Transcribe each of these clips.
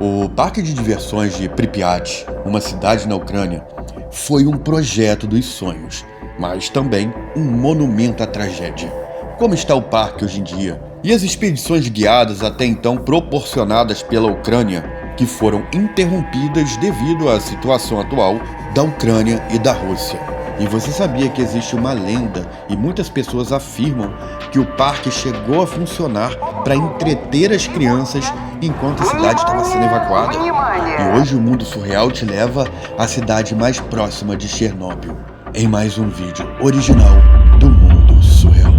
O Parque de Diversões de Pripyat, uma cidade na Ucrânia, foi um projeto dos sonhos, mas também um monumento à tragédia. Como está o parque hoje em dia? E as expedições guiadas até então proporcionadas pela Ucrânia, que foram interrompidas devido à situação atual da Ucrânia e da Rússia. E você sabia que existe uma lenda e muitas pessoas afirmam que o parque chegou a funcionar para entreter as crianças enquanto a cidade estava sendo evacuada? E hoje o mundo surreal te leva à cidade mais próxima de Chernobyl, em mais um vídeo original do Mundo Surreal.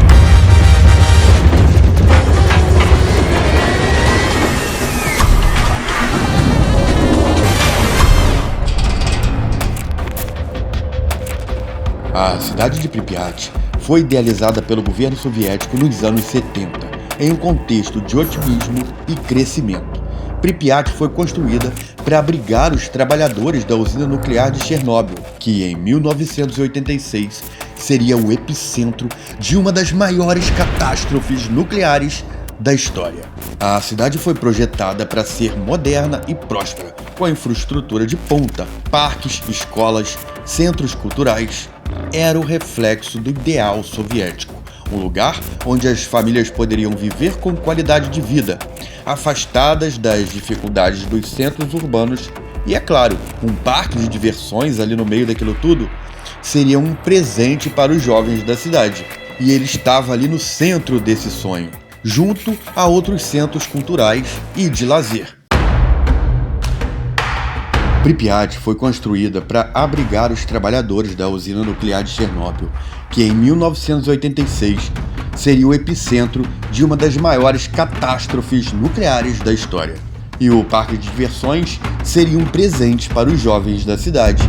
A cidade de Pripyat foi idealizada pelo governo soviético nos anos 70, em um contexto de otimismo e crescimento. Pripyat foi construída para abrigar os trabalhadores da usina nuclear de Chernobyl, que em 1986 seria o epicentro de uma das maiores catástrofes nucleares da história. A cidade foi projetada para ser moderna e próspera, com a infraestrutura de ponta, parques, escolas, centros culturais. Era o reflexo do ideal soviético, um lugar onde as famílias poderiam viver com qualidade de vida, afastadas das dificuldades dos centros urbanos. E é claro, um parque de diversões ali no meio daquilo tudo seria um presente para os jovens da cidade. E ele estava ali no centro desse sonho, junto a outros centros culturais e de lazer. Pripyat foi construída para abrigar os trabalhadores da usina nuclear de Chernobyl, que em 1986 seria o epicentro de uma das maiores catástrofes nucleares da história. E o parque de diversões seria um presente para os jovens da cidade.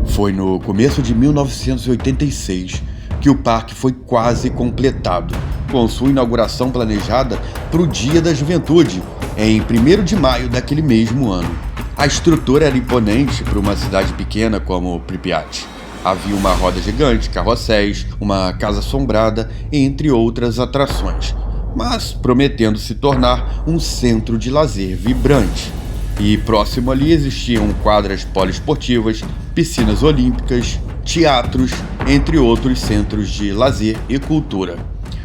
Foi no começo de 1986 que o parque foi quase completado, com sua inauguração planejada para o Dia da Juventude, em 1º de maio daquele mesmo ano. A estrutura era imponente para uma cidade pequena como Pripyat. Havia uma roda gigante, carrosséis, uma casa assombrada, entre outras atrações, mas prometendo se tornar um centro de lazer vibrante. E próximo ali existiam quadras poliesportivas, piscinas olímpicas, teatros, entre outros centros de lazer e cultura.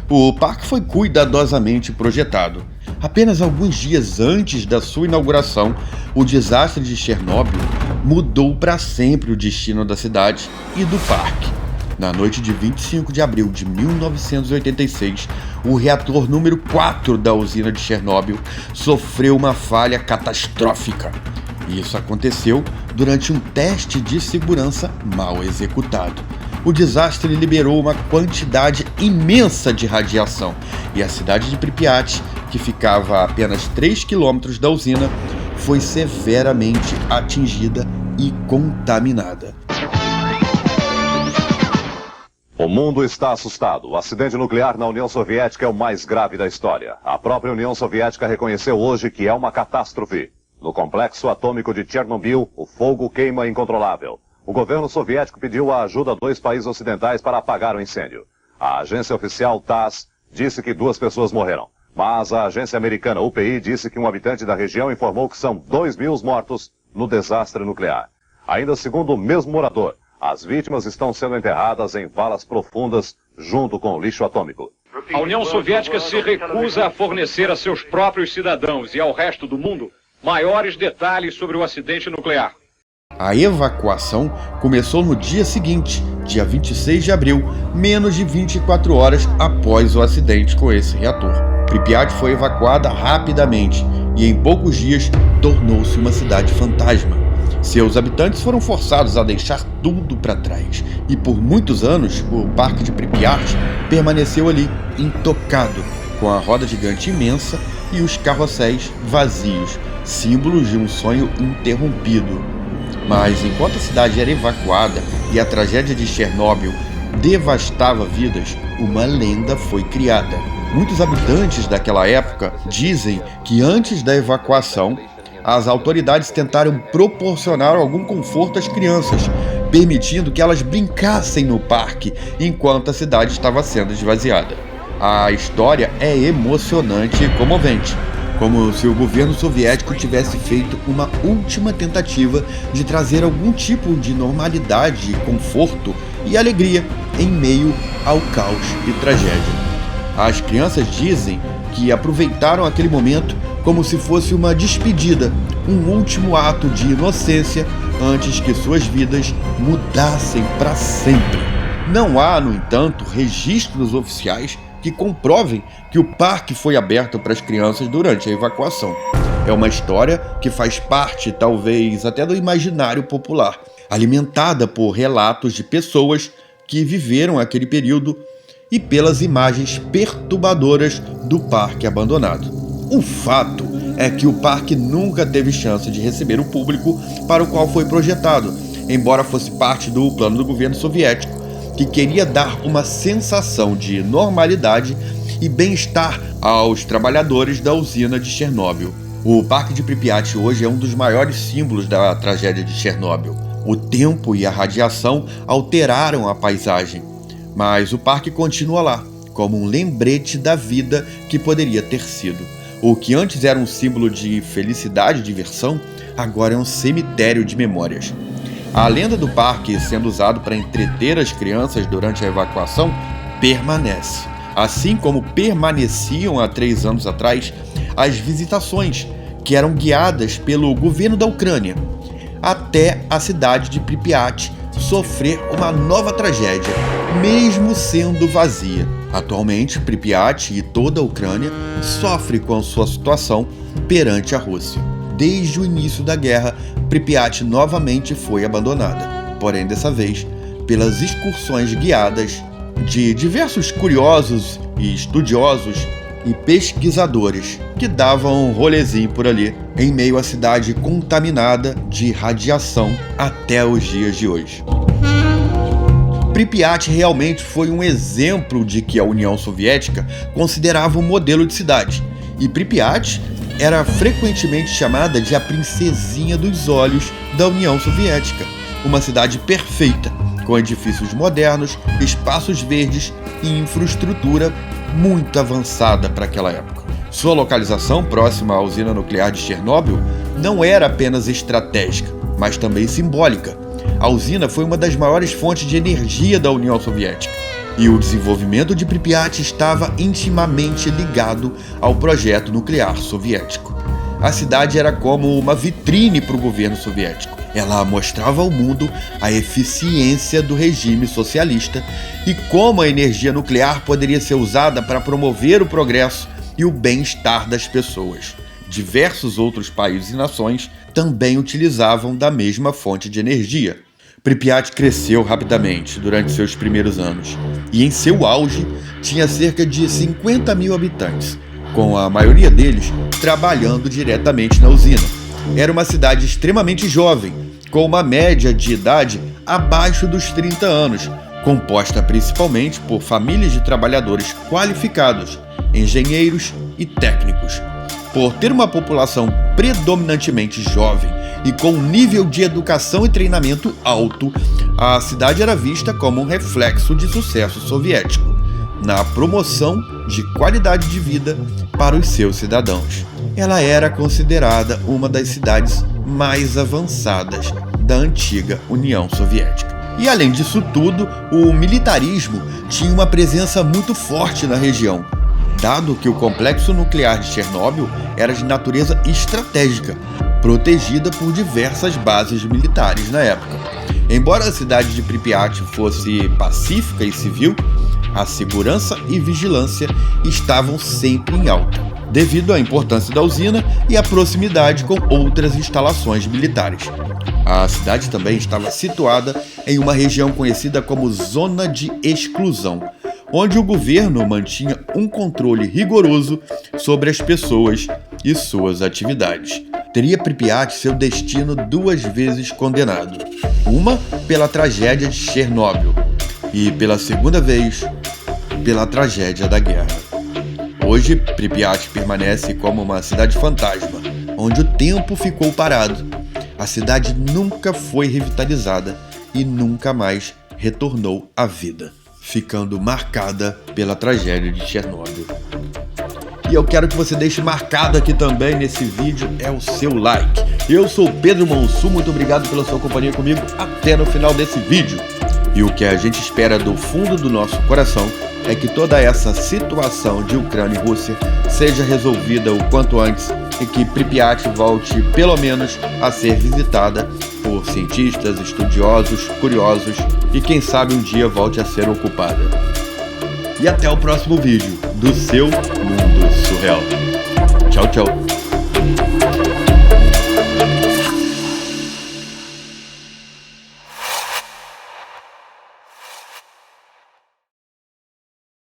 O parque foi cuidadosamente projetado. Apenas alguns dias antes da sua inauguração, o desastre de Chernobyl mudou para sempre o destino da cidade e do parque. Na noite de 25 de abril de 1986, o reator número 4 da usina de Chernobyl sofreu uma falha catastrófica. Isso aconteceu durante um teste de segurança mal executado. O desastre liberou uma quantidade imensa de radiação e a cidade de Pripyat, que ficava a apenas 3 quilômetros da usina, foi severamente atingida e contaminada. O mundo está assustado. O acidente nuclear na União Soviética é o mais grave da história. A própria União Soviética reconheceu hoje que é uma catástrofe. No complexo atômico de Chernobyl, o fogo queima incontrolável. O governo soviético pediu a ajuda a 2 países ocidentais para apagar o incêndio. A agência oficial TASS disse que 2 pessoas morreram, mas a agência americana UPI disse que um habitante da região informou que são 2.000 mortos no desastre nuclear. Ainda segundo o mesmo morador, as vítimas estão sendo enterradas em valas profundas junto com o lixo atômico. A União Soviética se recusa a fornecer a seus próprios cidadãos e ao resto do mundo maiores detalhes sobre o acidente nuclear. A evacuação começou no dia seguinte, dia 26 de abril, menos de 24 horas após o acidente com esse reator. Pripyat foi evacuada rapidamente e em poucos dias tornou-se uma cidade fantasma. Seus habitantes foram forçados a deixar tudo para trás e por muitos anos o parque de Pripyat permaneceu ali, intocado, com a roda gigante imensa e os carrosséis vazios, símbolos de um sonho interrompido. Mas enquanto a cidade era evacuada e a tragédia de Chernobyl devastava vidas, uma lenda foi criada. Muitos habitantes daquela época dizem que antes da evacuação, as autoridades tentaram proporcionar algum conforto às crianças, permitindo que elas brincassem no parque enquanto a cidade estava sendo esvaziada. A história é emocionante e comovente. como se o governo soviético tivesse feito uma última tentativa de trazer algum tipo de normalidade, conforto e alegria em meio ao caos e tragédia. As crianças dizem que aproveitaram aquele momento como se fosse uma despedida, um último ato de inocência antes que suas vidas mudassem para sempre. Não há, no entanto, registros oficiais que comprovem que o parque foi aberto para as crianças durante a evacuação. É uma história que faz parte, talvez, até do imaginário popular, alimentada por relatos de pessoas que viveram aquele período e pelas imagens perturbadoras do parque abandonado. O fato é que o parque nunca teve chance de receber o público para o qual foi projetado, embora fosse parte do plano do governo soviético, que queria dar uma sensação de normalidade e bem-estar aos trabalhadores da usina de Chernobyl. O Parque de Pripyat hoje é um dos maiores símbolos da tragédia de Chernobyl. O tempo e a radiação alteraram a paisagem, mas o parque continua lá, como um lembrete da vida que poderia ter sido. O que antes era um símbolo de felicidade e diversão, agora é um cemitério de memórias. A lenda do parque, sendo usado para entreter as crianças durante a evacuação, permanece. Assim como permaneciam há 3 anos atrás as visitações, que eram guiadas pelo governo da Ucrânia, até a cidade de Pripyat sofrer uma nova tragédia, mesmo sendo vazia. Atualmente, Pripyat e toda a Ucrânia sofrem com a sua situação perante a Rússia. Desde o início da guerra, Pripyat novamente foi abandonada, porém dessa vez pelas excursões guiadas de diversos curiosos e estudiosos e pesquisadores que davam um rolezinho por ali, em meio à cidade contaminada de radiação até os dias de hoje. Pripyat realmente foi um exemplo de que a União Soviética considerava um modelo de cidade, e Pripyat era frequentemente chamada de a princesinha dos olhos da União Soviética, uma cidade perfeita, com edifícios modernos, espaços verdes e infraestrutura muito avançada para aquela época. Sua localização próxima à usina nuclear de Chernobyl não era apenas estratégica, mas também simbólica. A usina foi uma das maiores fontes de energia da União Soviética, e o desenvolvimento de Pripyat estava intimamente ligado ao projeto nuclear soviético. A cidade era como uma vitrine para o governo soviético. Ela mostrava ao mundo a eficiência do regime socialista e como a energia nuclear poderia ser usada para promover o progresso e o bem-estar das pessoas. Diversos outros países e nações também utilizavam da mesma fonte de energia. Pripyat cresceu rapidamente durante seus primeiros anos e, em seu auge, tinha cerca de 50 mil habitantes, com a maioria deles trabalhando diretamente na usina. Era uma cidade extremamente jovem, com uma média de idade abaixo dos 30 anos, composta principalmente por famílias de trabalhadores qualificados, engenheiros e técnicos. Por ter uma população predominantemente jovem e com um nível de educação e treinamento alto, a cidade era vista como um reflexo de sucesso soviético na promoção de qualidade de vida para os seus cidadãos. Ela era considerada uma das cidades mais avançadas da antiga União Soviética. E além disso tudo, o militarismo tinha uma presença muito forte na região, dado que o complexo nuclear de Chernobyl era de natureza estratégica, protegida por diversas bases militares na época. Embora a cidade de Pripyat fosse pacífica e civil, a segurança e vigilância estavam sempre em alta, devido à importância da usina e à proximidade com outras instalações militares. A cidade também estava situada em uma região conhecida como Zona de Exclusão, onde o governo mantinha um controle rigoroso sobre as pessoas e suas atividades. Teria Pripyat seu destino 2 vezes condenado, uma pela tragédia de Chernobyl e pela segunda vez pela tragédia da guerra. Hoje, Pripyat permanece como uma cidade fantasma, onde o tempo ficou parado. A cidade nunca foi revitalizada e nunca mais retornou à vida, ficando marcada pela tragédia de Chernobyl. E eu quero que você deixe marcado aqui também nesse vídeo é o seu like. Eu sou Pedro Monsu, muito obrigado pela sua companhia comigo até no final desse vídeo. E o que a gente espera do fundo do nosso coração é que toda essa situação de Ucrânia e Rússia seja resolvida o quanto antes e que Pripyat volte pelo menos a ser visitada por cientistas, estudiosos, curiosos e quem sabe um dia volte a ser ocupada. E até o próximo vídeo do seu Mundo Surreal. Tchau, tchau.